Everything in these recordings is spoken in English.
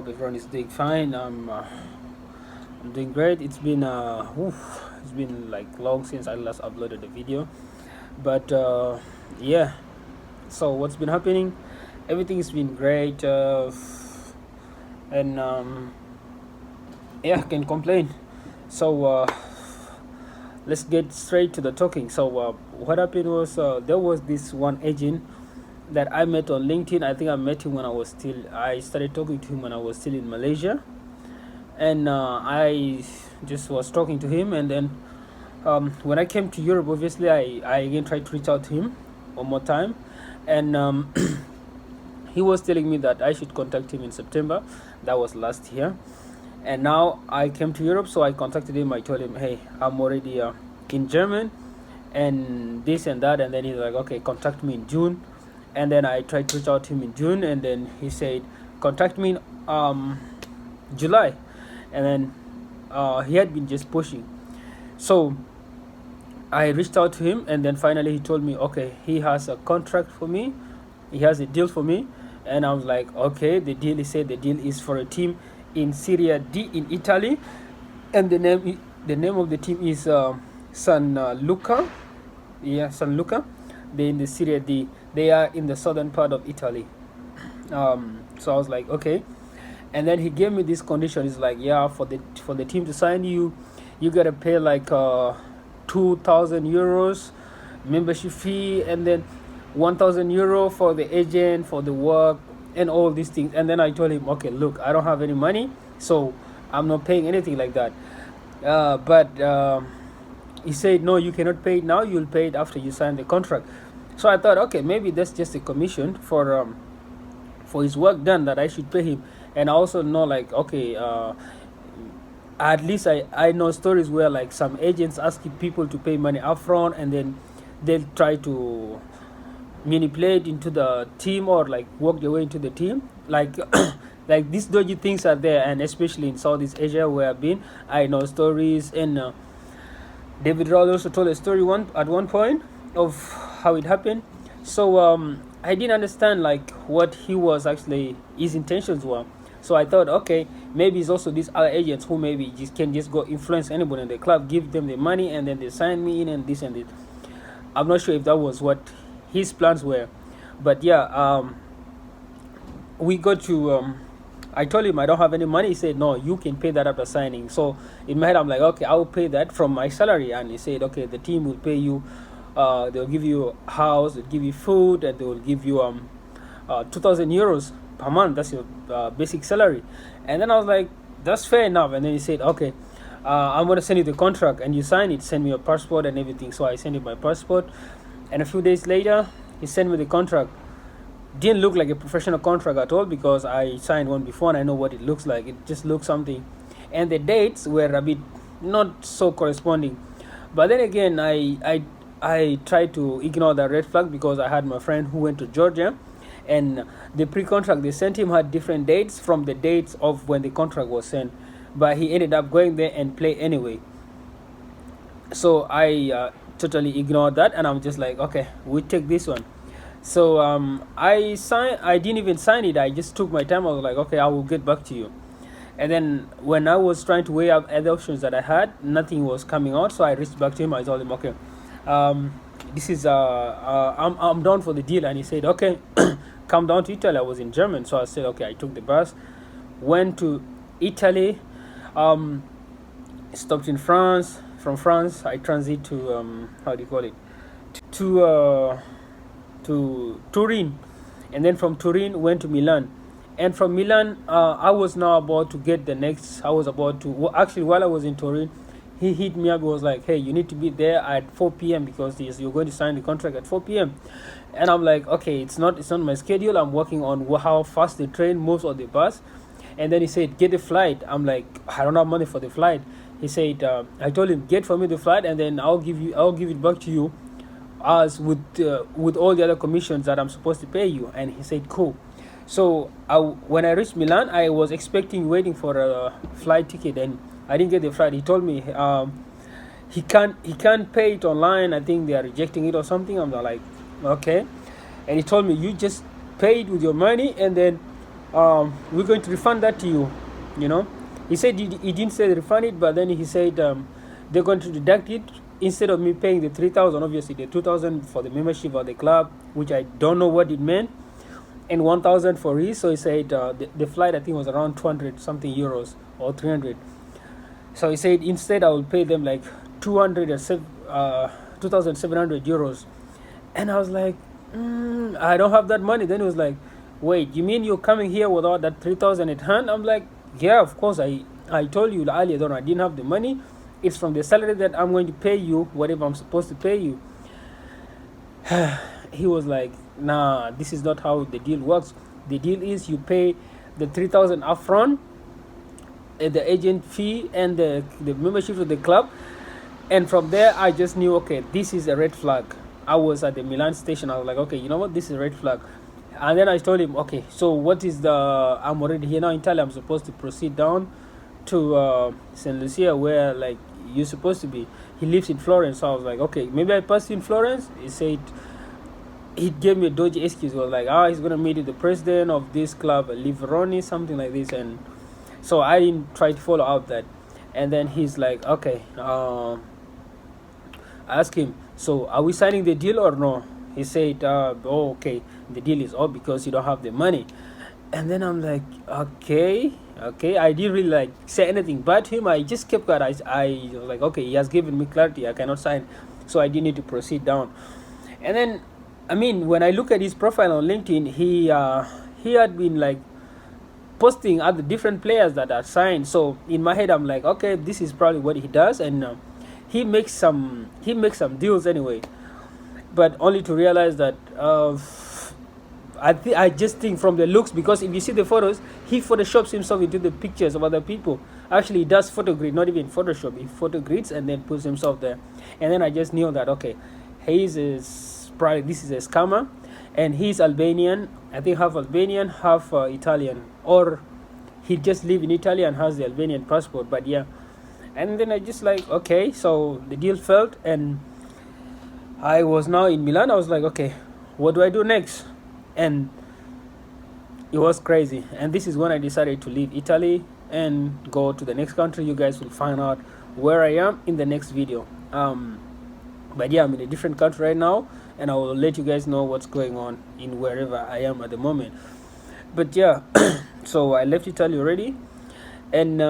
hope everyone is doing fine. I'm doing great. It's been like long since I last uploaded a video, but yeah. So what's been happening? Everything's been great, and yeah, I can complain. So let's get straight to the talking. So what happened was there was this one agent that I met on LinkedIn. I think I met him when I started talking to him when I was still in Malaysia, and I just was talking to him, and then when I came to Europe, obviously I again tried to reach out to him one more time, and he was telling me that I should contact him in September. That was last year, and now I came to Europe, so I contacted him. I told him, hey, I'm already in German, and this and that, and then he's like, okay, contact me in June, and then I tried to reach out to him in June, and then he said, contact me in July, and then he had been just pushing. So I reached out to him, and then finally he told me, okay, he has a contract for me, he has a deal for me, and I was like, okay, the deal. He said the deal is for a team in Serie D in Italy, and the name of the team is San Luca. Yeah, San Luca. They're in the Serie D. They are in the southern part of Italy. So I was like, okay. And then he gave me this condition. He's like, yeah, for the team to sign you, you gotta pay like 2,000 euros membership fee, and then 1,000 euro for the agent, for the work, and all these things. And then I told him, okay, look, I don't have any money, so I'm not paying anything like that. But he said, no, you cannot pay it now. You'll pay it after you sign the contract. So I thought, okay, maybe that's just a commission for his work done that I should pay him. And I also know, like, okay, at least I know stories where like some agents asking people to pay money upfront, and then they'll try to manipulate into the team or like work their way into the team. Like like these dodgy things are there, and especially in Southeast Asia where I've been, I know stories. And David Rowell also told a story at one point of how it happened. So I didn't understand like what his intentions were. So I thought, okay, maybe it's also these other agents who maybe can just go influence anybody in the club, give them the money, and then they sign me in and this and this. I'm not sure if that was what his plans were, but yeah, we got to. I told him I don't have any money. He said, no, you can pay that after signing. So in my head, I'm like, okay, I will pay that from my salary. And he said, okay, the team will pay you. They'll give you a house, they'll give you food, and they will give you 2,000 euros per month. That's your basic salary. And then I was like, that's fair enough. And then he said, okay, I'm going to send you the contract and you sign it, send me your passport and everything. So I sent him my passport, and a few days later he sent me the contract. Didn't look like a professional contract at all, because I signed one before and I know what it looks like. It just looks something, and the dates were a bit not so corresponding. But then again, I tried to ignore the red flag, because I had my friend who went to Georgia, and the pre-contract they sent him had different dates from the dates of when the contract was sent, but he ended up going there and play anyway. So I totally ignored that, and I'm just like, okay, we take this one. So I didn't even sign it. I just took my time. I was like, okay, I will get back to you. And then when I was trying to weigh up other options that I had, nothing was coming out. So I reached back to him. I told him, okay, this is I'm down for the deal. And he said, okay, come down to Italy. I was in German, so I said, okay. I took the bus, went to Italy, stopped in France. From France, I transit to how do you call it, to Turin, and then from Turin went to Milan. And from Milan, I was now about to get the next. I was about to actually, while I was in Turin, he hit me up. He was like, hey, you need to be there at 4 p.m. because you're going to sign the contract at 4 p.m. And I'm like, okay, it's not my schedule. I'm working on how fast the train moves or the bus. And then he said, get the flight. I'm like, I don't have money for the flight. He said, I told him, get for me the flight, and then I'll give it back to you as with all the other commissions that I'm supposed to pay you. And he said, cool. So when I reached Milan, I was waiting for a flight ticket, and I didn't get the flight. He told me he can't pay it online. I think they are rejecting it or something. I'm like, okay. And he told me, you just pay it with your money, and then we're going to refund that to you, you know. He said he didn't say refund it, but then he said they're going to deduct it. Instead of me paying the 3,000, obviously the 2,000 for the membership of the club, which I don't know what it meant, and 1,000 for his. So he said the flight, I think, was around 200 something euros or 300. So he said instead I will pay them like 2,700 euros. And I was like, I don't have that money. Then he was like, wait, you mean you're coming here without that 3,000 at hand? I'm like, yeah, of course. I told you earlier that I didn't have the money. It's from the salary that I'm going to pay you, whatever I'm supposed to pay you. He was like, nah, this is not how the deal works. The deal is you pay the 3,000 upfront, the agent fee, and the membership to the club. And from there, I just knew, okay, this is a red flag. I was at the Milan station. I was like, okay, you know what? This is a red flag. And then I told him, okay, so what is the? I'm already here now in Italy. I'm supposed to proceed down to Saint Lucia, where like you're supposed to be. He lives in Florence, so I was like, okay, maybe I passed in Florence. He said he gave me a dodgy excuse. He was like, he's gonna meet with the president of this club, Liveroni, something like this, and so I didn't try to follow up that. And then he's like, okay, I asked him, so are we signing the deal or no? He said, oh, okay, the deal is off because you don't have the money. And then I'm like, okay. I didn't really like say anything but him. I just kept quiet. I was like, okay, he has given me clarity. I cannot sign, so I didn't need to proceed down. And then, I mean, when I look at his profile on LinkedIn, he had been like posting other different players that are signed. So in my head, I'm like, okay, this is probably what he does, and he makes some deals anyway. But only to realize that I just think from the looks, because if you see the photos, he photoshops himself into the pictures of other people. Actually, he does photogrid, not even Photoshop. He photogrids and then puts himself there. And then I just knew that, okay, Hayes is probably, this is a scammer, and he's Albanian. I think half Albanian, half Italian, or he just live in Italy and has the Albanian passport. But yeah, and then I just like, okay, so the deal failed, and I was now in Milan. I was like, okay, what do I do next? And it was crazy. And this is when I decided to leave Italy and go to the next country. You guys will find out where I am in the next video. But yeah, I'm in a different country right now, and I will let you guys know what's going on in wherever I am at the moment. But yeah, so I left Italy already, and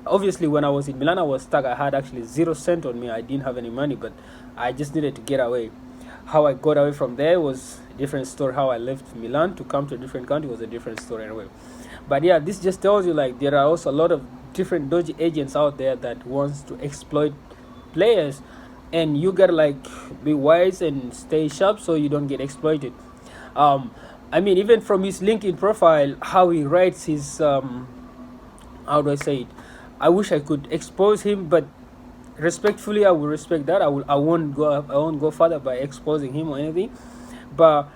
obviously when I was in Milan, I was stuck. I had actually 0 cent on me. I didn't have any money, but I just needed to get away. How I got away from there was a different story. How I left Milan to come to a different country was a different story anyway. But yeah, this just tells you like there are also a lot of different dodgy agents out there that wants to exploit players, and you gotta like be wise and stay sharp so you don't get exploited. I mean, even from his LinkedIn profile, how he writes his how do I say it? I wish I could expose him, but respectfully, I will respect that. I won't go further by exposing him or anything. But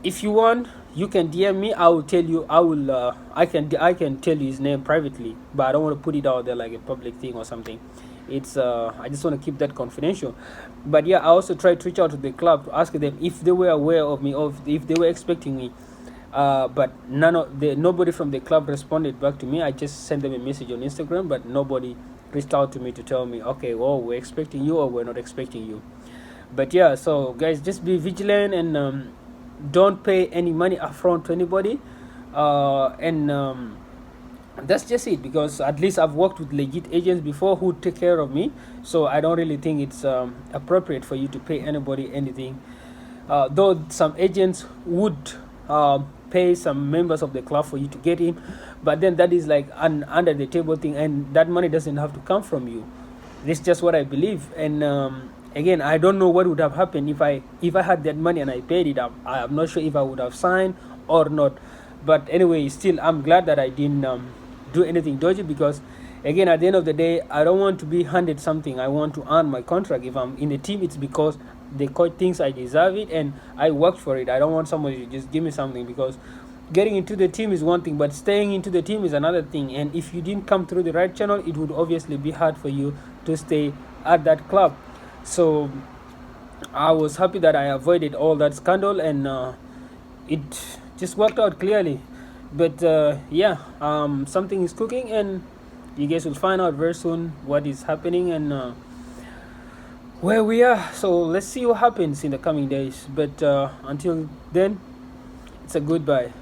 if you want, you can DM me. I will tell you. I can tell you his name privately, but I don't want to put it out there like a public thing or something. It's I just want to keep that confidential. But yeah, I also tried to reach out to the club to ask them if they were aware of me, or if they were expecting me. But nobody from the club responded back to me. I just sent them a message on Instagram, but nobody reached out to me to tell me, okay, well, we're expecting you or we're not expecting you. But yeah, so guys, just be vigilant, and don't pay any money upfront to anybody. And that's just it, because at least I've worked with legit agents before who take care of me, so I don't really think it's appropriate for you to pay anybody anything. Though some agents would pay some members of the club for you to get in, but then that is like an under the table thing, and that money doesn't have to come from you. This is just what I believe. And again, I don't know what would have happened if I had that money and I paid it up. I'm not sure if I would have signed or not. But anyway, still, I'm glad that I didn't do anything dodgy, because again, at the end of the day, I don't want to be handed something. I want to earn my contract. If I'm in the team, it's because the coach thinks I deserve it and I worked for it. I don't want somebody to just give me something, because getting into the team is one thing, but staying into the team is another thing. And if you didn't come through the right channel, it would obviously be hard for you to stay at that club. So I was happy that I avoided all that scandal, and it just worked out clearly. But yeah, something is cooking, and you guys will find out very soon what is happening and where we are. So let's see what happens in the coming days. But until then, it's a goodbye.